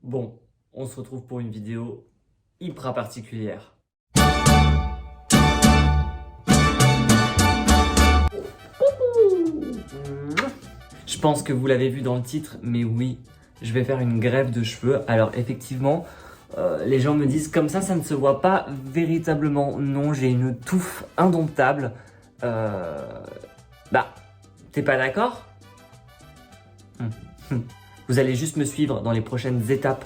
Bon, on se retrouve pour une vidéo hyper particulière. Je pense que vous l'avez vu dans le titre, mais oui, je vais faire une greffe de cheveux. Alors effectivement, les gens me disent comme ça ne se voit pas véritablement. Non, j'ai une touffe indomptable. Bah, t'es pas d'accord? Vous allez juste me suivre dans les prochaines étapes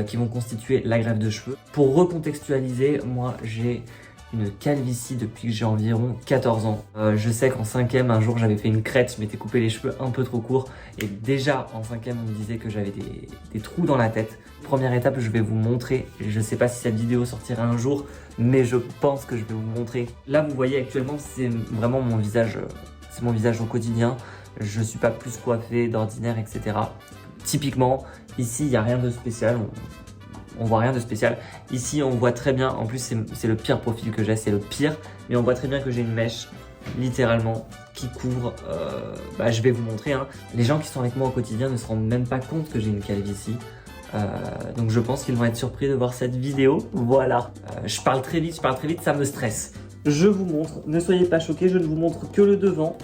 qui vont constituer la greffe de cheveux. Pour recontextualiser, moi j'ai une calvitie depuis que j'ai environ 14 ans. Je sais qu'en 5e, un jour j'avais fait une crête, je m'étais coupé les cheveux un peu trop courts. Et déjà en 5e, on me disait que j'avais des trous dans la tête. Première étape, je vais vous montrer. Je ne sais pas si cette vidéo sortira un jour, mais je pense que je vais vous montrer. Là, vous voyez actuellement, c'est vraiment mon visage, c'est mon visage au quotidien. Je ne suis pas plus coiffé d'ordinaire, etc. Typiquement, ici, il n'y a rien de spécial. On voit rien de spécial. Ici, on voit très bien, en plus, c'est le pire profil que j'ai, c'est le pire. Mais on voit très bien que j'ai une mèche, littéralement, qui couvre. Je vais vous montrer. Hein. Les gens qui sont avec moi au quotidien ne se rendent même pas compte que j'ai une calvitie. Donc je pense qu'ils vont être surpris de voir cette vidéo. Voilà. Je parle très vite, ça me stresse. Je vous montre, ne soyez pas choqués, je ne vous montre que le devant.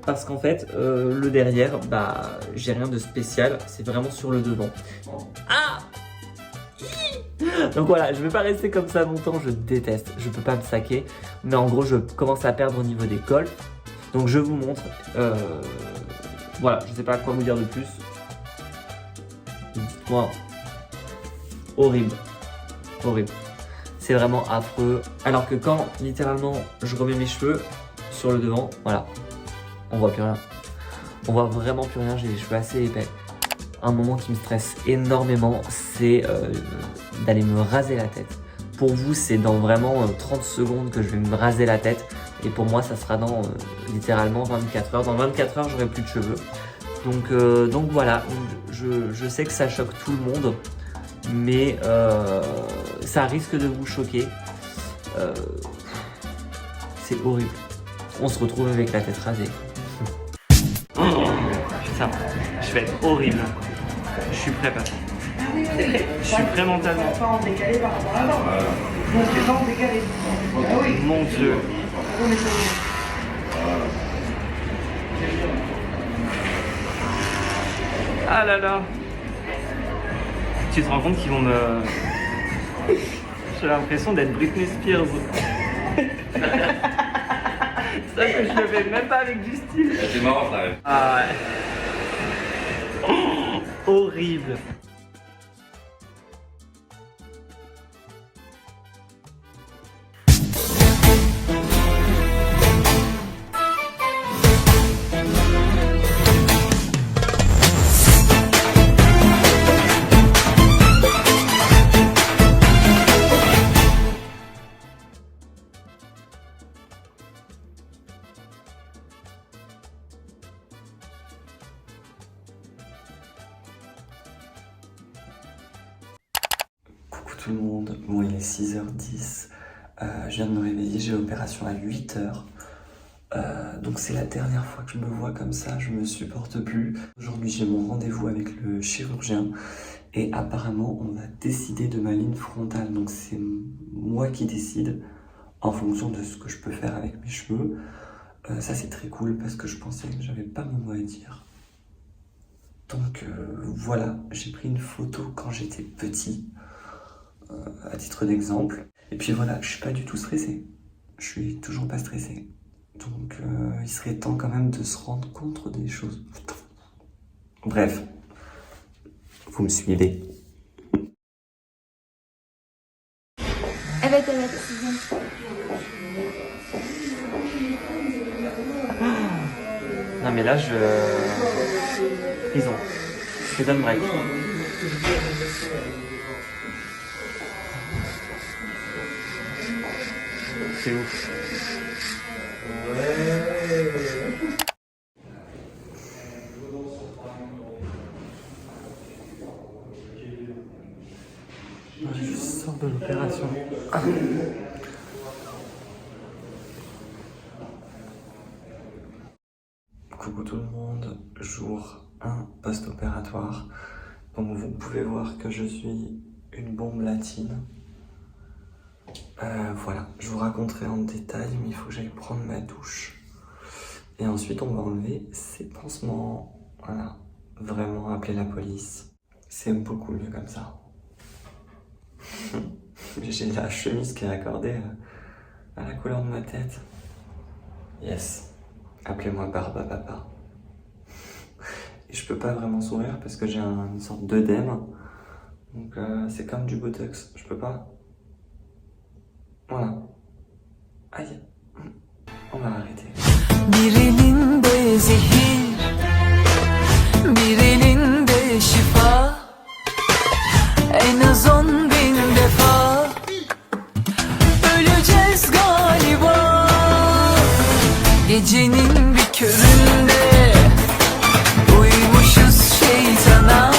Parce qu'en fait, le derrière, j'ai rien de spécial. C'est vraiment sur le devant. Ah! Donc voilà, je vais pas rester comme ça longtemps, je déteste, je peux pas me saquer. Mais en gros, je commence à perdre au niveau des cols. Donc je vous montre. Voilà, je sais pas quoi vous dire de plus. Dites-moi. Horrible. Horrible. C'est vraiment affreux. Alors que quand, littéralement, je remets mes cheveux sur le devant, voilà, on voit plus rien. On voit vraiment plus rien, j'ai les cheveux assez épais. Un moment qui me stresse énormément, c'est d'aller me raser la tête. Pour vous, c'est dans vraiment 30 secondes que je vais me raser la tête. Et pour moi, ça sera dans littéralement 24 heures. Dans 24 heures, j'aurai plus de cheveux. Donc voilà, je sais que ça choque tout le monde. Mais ça risque de vous choquer. C'est horrible. On se retrouve avec la tête rasée. Putain, je vais être horrible. Je suis prêt, pas. Je suis prêt mentalement. Pas en décalé par rapport à l'avant. Non, c'est pas en décalé. Ah oui. Mon Dieu. Ah là là. Tu te rends compte qu'ils vont me... J'ai l'impression d'être Britney Spears. Ça que je le fais même pas avec du style. C'est marrant ça. Ah ouais. Horrible. Coucou tout le monde, bon il est 6h10, je viens de me réveiller, j'ai l'opération à 8h, donc c'est la dernière fois que je me vois comme ça, je me supporte plus. Aujourd'hui j'ai mon rendez-vous avec le chirurgien et apparemment on va décider de ma ligne frontale, donc c'est moi qui décide en fonction de ce que je peux faire avec mes cheveux. Ça c'est très cool parce que je pensais que j'avais pas mon mot à dire. Donc voilà, j'ai pris une photo quand j'étais petit. À titre d'exemple. Et puis voilà, je suis pas du tout stressé. Je suis toujours pas stressé. Donc il serait temps quand même de se rendre compte des choses. Bref, vous me suivez. Elle va être à la prison. Non mais là Prison. Prison break. C'est ouf. Je sors de l'opération. Coucou tout le monde, jour 1 post-opératoire. Donc vous pouvez voir que je suis une bombe latine. Voilà, je vous raconterai en détail, mais il faut que j'aille prendre ma douche. Et ensuite, on va enlever ces pansements. Voilà, vraiment appeler la police. C'est beaucoup mieux comme ça. J'ai la chemise qui est accordée à la couleur de ma tête. Yes, appelez-moi Barba Papa. Et je peux pas vraiment sourire parce que j'ai une sorte d'œdème. Donc c'est comme du botox, je peux pas. Voilà. Aïe. On va arrêter. Bir elinde zehir, bir elinde şifa. En az 10.000 defa öleceğiz galiba. Gecenin bir köründe uymuşuz şeytana.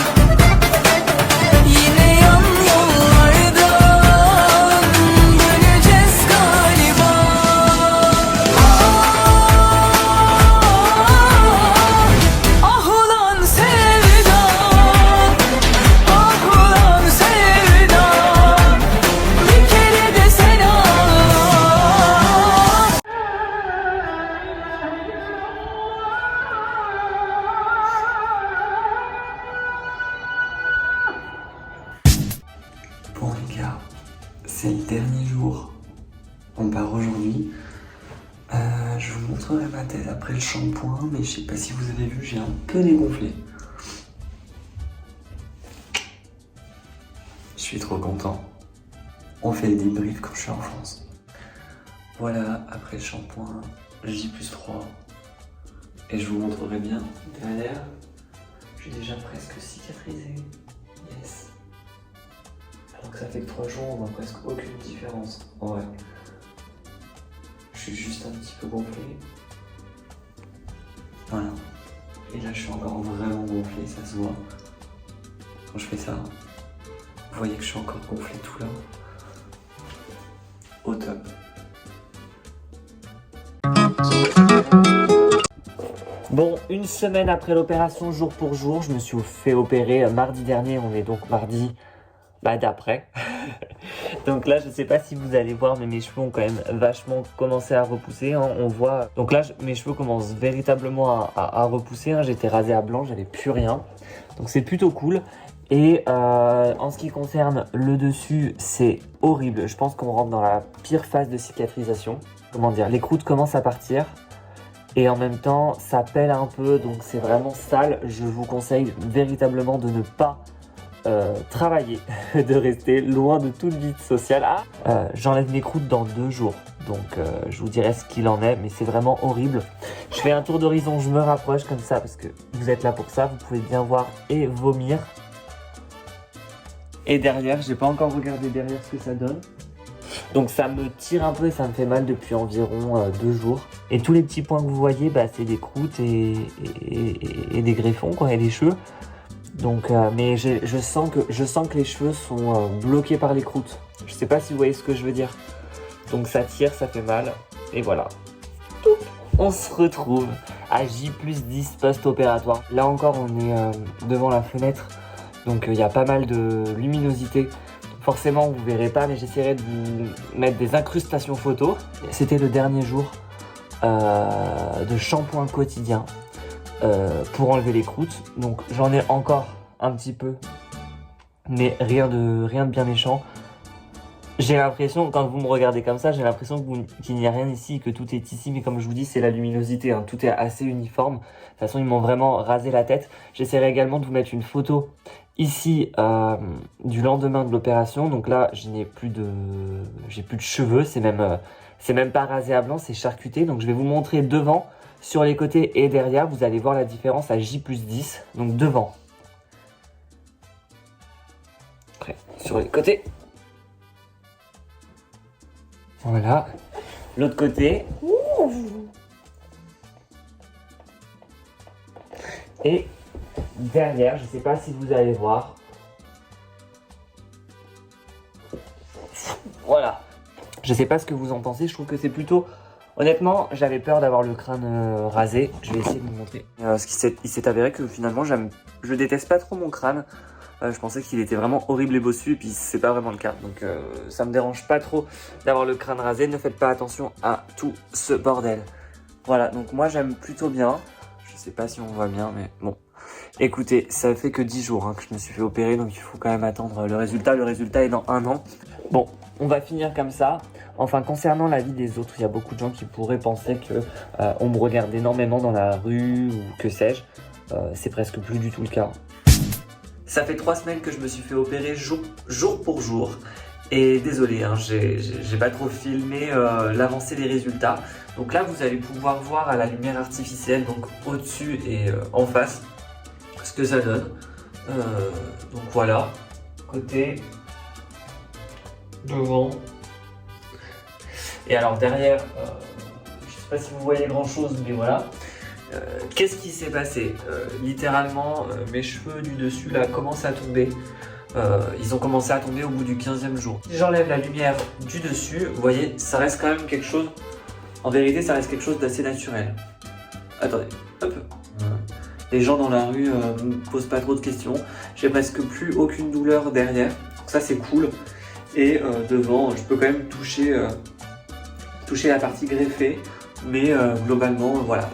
Yine yan yollardan döneceğiz galiba. Ah ulan sevda, ah ulan sevda. Bir kere de sen ağla. Bon les gars, c'est le dernier jour. On part aujourd'hui. Je vous montrerai ma tête après le shampoing, mais je sais pas si vous avez vu, j'ai un peu dégonflé. Je suis trop content. On fait le débrief quand je suis en France. Voilà, après le shampoing, J+3. Et je vous montrerai bien derrière. Je suis déjà presque cicatrisé. Yes. Alors que ça fait que 3 jours, on voit presque aucune différence. Ouais. Je suis juste un petit peu gonflé. Voilà. Et là, je suis encore vraiment gonflé, ça se voit. Quand je fais ça, vous voyez que je suis encore gonflé tout là. Au top. Bon, une semaine après l'opération, jour pour jour, je me suis fait opérer mardi dernier. On est donc mardi d'après. Donc là, je sais pas si vous allez voir, mais mes cheveux ont quand même vachement commencé à repousser. Hein. On voit. Donc là, mes cheveux commencent véritablement à repousser. Hein. J'étais rasé à blanc, j'avais plus rien. Donc c'est plutôt cool. Et en ce qui concerne le dessus, c'est horrible. Je pense qu'on rentre dans la pire phase de cicatrisation. Comment dire, les croûtes commencent à partir. Et en même temps, ça pèle un peu, donc c'est vraiment sale. Je vous conseille véritablement de ne pas travailler, de rester loin de toute vie sociale. J'enlève mes croûtes dans 2 jours, donc je vous dirai ce qu'il en est, mais c'est vraiment horrible. Je fais un tour d'horizon, je me rapproche comme ça, parce que vous êtes là pour ça, vous pouvez bien voir et vomir. Et derrière, j'ai pas encore regardé derrière ce que ça donne. Donc ça me tire un peu et ça me fait mal depuis environ 2 jours. Et tous les petits points que vous voyez, c'est des croûtes et des greffons, quoi, et des cheveux. Donc, mais je sens que les cheveux sont bloqués par les croûtes. Je sais pas si vous voyez ce que je veux dire. Donc ça tire, ça fait mal. Et voilà. On se retrouve à J+10 post-opératoire. Là encore, on est devant la fenêtre. Donc il y a pas mal de luminosité. Forcément, vous verrez pas, mais j'essaierai de vous mettre des incrustations photos. C'était le dernier jour de shampoing quotidien pour enlever les croûtes. Donc j'en ai encore un petit peu, mais rien de bien méchant. J'ai l'impression, quand vous me regardez comme ça, j'ai l'impression qu'il n'y a rien ici, que tout est ici. Mais comme je vous dis, c'est la luminosité, hein. Tout est assez uniforme. De toute façon, ils m'ont vraiment rasé la tête. J'essaierai également de vous mettre une photo ici du lendemain de l'opération. Donc là, j'ai plus de cheveux. C'est même pas rasé à blanc, c'est charcuté. Donc je vais vous montrer devant, sur les côtés et derrière. Vous allez voir la différence à J+10. Donc devant. Après, sur les côtés. Voilà. L'autre côté. Et derrière, je ne sais pas si vous allez voir. Voilà. Je ne sais pas ce que vous en pensez. Je trouve que c'est plutôt... Honnêtement, j'avais peur d'avoir le crâne rasé. Je vais essayer de vous montrer. Il s'est avéré que finalement, je déteste pas trop mon crâne. Je pensais qu'il était vraiment horrible et bossu et puis c'est pas vraiment le cas. Donc ça me dérange pas trop d'avoir le crâne rasé. Ne faites pas attention à tout ce bordel. Voilà, donc moi j'aime plutôt bien. Je sais pas si on voit bien, mais bon. Écoutez, ça fait que 10 jours que je me suis fait opérer, donc il faut quand même attendre le résultat. Le résultat est dans 1 an. Bon, on va finir comme ça. Enfin, concernant la vie des autres, il y a beaucoup de gens qui pourraient penser que on me regarde énormément dans la rue ou que sais-je. C'est presque plus du tout le cas. Ça fait 3 semaines que je me suis fait opérer jour pour jour. Et désolé, j'ai pas trop filmé l'avancée des résultats. Donc là, vous allez pouvoir voir à la lumière artificielle, donc au-dessus et en face, ce que ça donne. Donc voilà, côté, devant. Et alors derrière, je sais pas si vous voyez grand chose, mais voilà. Qu'est-ce qui s'est passé? Littéralement, mes cheveux du dessus là commencent à tomber. Ils ont commencé à tomber au bout du 15e jour. Si j'enlève la lumière du dessus, vous voyez, ça reste quand même quelque chose. En vérité, ça reste quelque chose d'assez naturel. Attendez, hop. Les gens dans la rue me posent pas trop de questions. J'ai presque plus aucune douleur derrière. Donc ça, c'est cool. Et devant, je peux quand même toucher la partie greffée. Mais globalement, voilà,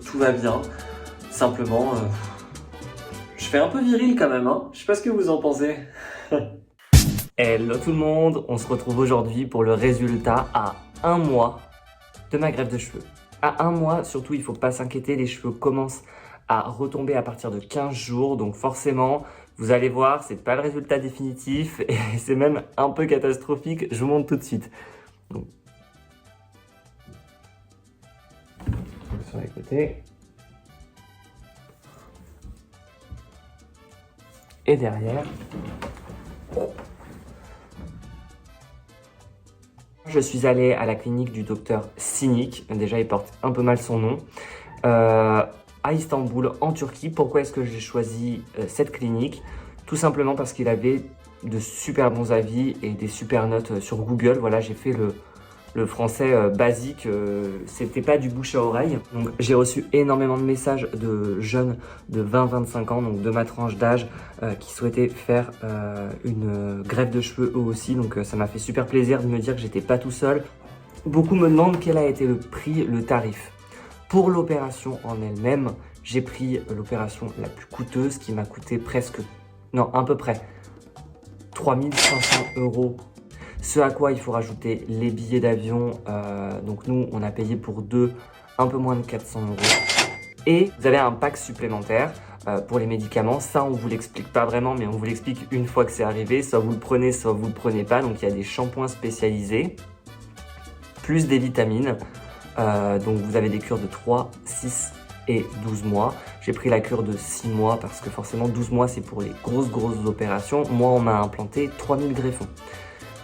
tout va bien. Simplement, je fais un peu viril quand même, hein. Je sais pas ce que vous en pensez. Hello tout le monde, on se retrouve aujourd'hui pour le résultat à 1 mois de ma greffe de cheveux. À 1 mois, surtout, il faut pas s'inquiéter, les cheveux commencent à retomber à partir de 15 jours. Donc forcément, vous allez voir, c'est pas le résultat définitif et c'est même un peu catastrophique. Je vous montre tout de suite. Donc, sur les côtés. Et derrière. Je suis allé à la clinique du docteur Sinik, déjà il porte un peu mal son nom, à Istanbul, en Turquie. Pourquoi est-ce que j'ai choisi cette clinique? Tout simplement parce qu'il avait de super bons avis et des super notes sur Google. Voilà, j'ai fait le français basique, c'était pas du bouche à oreille. Donc j'ai reçu énormément de messages de jeunes de 20-25 ans, donc de ma tranche d'âge, qui souhaitaient faire une greffe de cheveux eux aussi. Donc ça m'a fait super plaisir de me dire que j'étais pas tout seul. Beaucoup me demandent quel a été le prix, le tarif. Pour l'opération en elle-même, j'ai pris l'opération la plus coûteuse qui m'a coûté à peu près 3500 €. Ce à quoi il faut rajouter les billets d'avion. Donc nous, on a payé pour 2, un peu moins de 400 €. Et vous avez un pack supplémentaire pour les médicaments. Ça, on vous l'explique pas vraiment, mais on vous l'explique une fois que c'est arrivé. Soit vous le prenez, soit vous le prenez pas. Donc il y a des shampoings spécialisés, plus des vitamines. Donc vous avez des cures de 3, 6 et 12 mois. J'ai pris la cure de 6 mois parce que forcément 12 mois, c'est pour les grosses opérations. Moi, on m'a implanté 3000 greffons.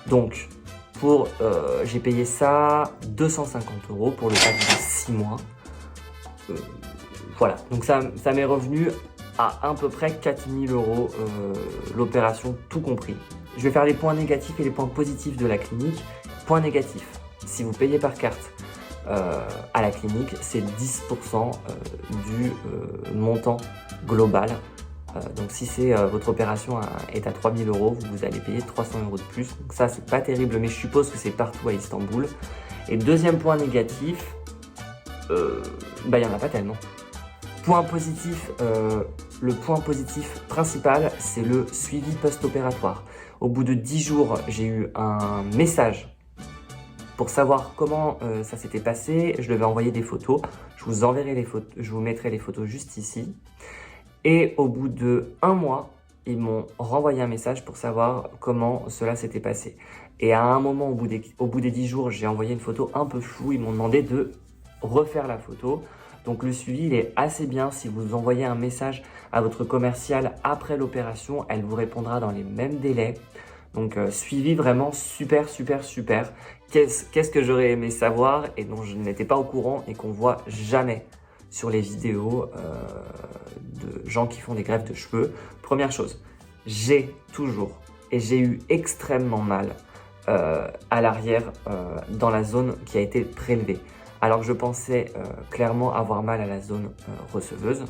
Donc, j'ai payé ça 250 € pour le pack de 6 mois. Voilà, donc ça m'est revenu à peu près 4000 € l'opération, tout compris. Je vais faire les points négatifs et les points positifs de la clinique. Point négatif, si vous payez par carte à la clinique, c'est 10% du montant global. Donc si votre opération est à 3000 €, vous allez payer 300 € de plus. Donc ça, c'est pas terrible, mais je suppose que c'est partout à Istanbul. Et deuxième point négatif, il y en a pas tellement. Point positif, le point positif principal, c'est le suivi post-opératoire. Au bout de 10 jours, j'ai eu un message pour savoir comment ça s'était passé. Je devais envoyer des photos. Je vous enverrai les photos, je vous mettrai les photos juste ici. Et au bout de 1 mois, ils m'ont renvoyé un message pour savoir comment cela s'était passé. Et à un moment, au bout des 10 jours, j'ai envoyé une photo un peu floue. Ils m'ont demandé de refaire la photo. Donc le suivi, il est assez bien. Si vous envoyez un message à votre commerciale après l'opération, elle vous répondra dans les mêmes délais. Donc suivi vraiment super. Qu'est-ce que j'aurais aimé savoir et dont je n'étais pas au courant et qu'on voit jamais sur les vidéos de gens qui font des greffes de cheveux. Première chose, j'ai eu extrêmement mal à l'arrière dans la zone qui a été prélevée. Alors que je pensais clairement avoir mal à la zone receveuse.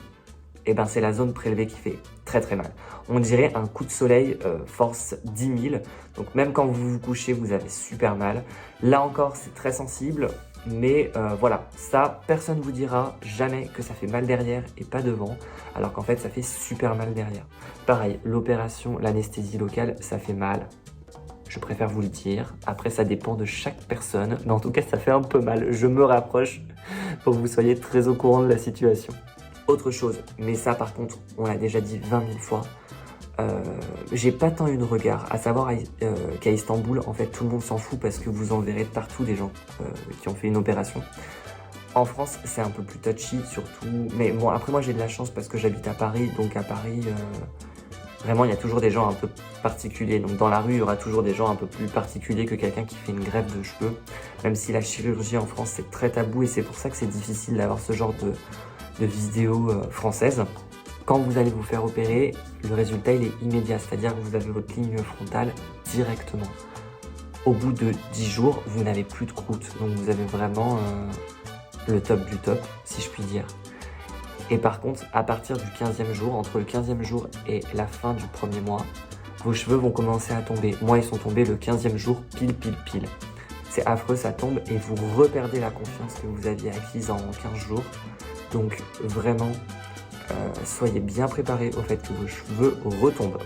et ben c'est la zone prélevée qui fait très très mal. On dirait un coup de soleil force 10 000, donc même quand vous vous couchez, vous avez super mal. Là encore, c'est très sensible, mais voilà, ça, personne ne vous dira jamais que ça fait mal derrière et pas devant, alors qu'en fait, ça fait super mal derrière. Pareil, l'opération, l'anesthésie locale, ça fait mal. Je préfère vous le dire. Après, ça dépend de chaque personne, mais en tout cas, ça fait un peu mal. Je me rapproche pour que vous soyez très au courant de la situation. Autre chose, mais ça par contre, on l'a déjà dit 20 000 fois, j'ai pas tant eu de regard, à savoir qu'à Istanbul, en fait, tout le monde s'en fout parce que vous en verrez de partout des gens qui ont fait une opération. En France, c'est un peu plus touchy, surtout, mais bon, après moi j'ai de la chance parce que j'habite à Paris, donc à Paris, vraiment, il y a toujours des gens un peu particuliers. Donc dans la rue, il y aura toujours des gens un peu plus particuliers que quelqu'un qui fait une greffe de cheveux, même si la chirurgie en France, c'est très tabou et c'est pour ça que c'est difficile d'avoir ce genre de vidéos françaises. Quand vous allez vous faire opérer, le résultat il est immédiat, c'est-à-dire que vous avez votre ligne frontale directement. Au bout de 10 jours, vous n'avez plus de croûte, donc vous avez vraiment le top du top, si je puis dire. Et par contre, à partir du 15e jour, entre le 15e jour et la fin du premier mois, vos cheveux vont commencer à tomber. Moi, ils sont tombés le 15e jour, pile. C'est affreux, ça tombe et vous reperdez la confiance que vous aviez acquise en 15 jours. Donc vraiment, soyez bien préparés au fait que vos cheveux retombent.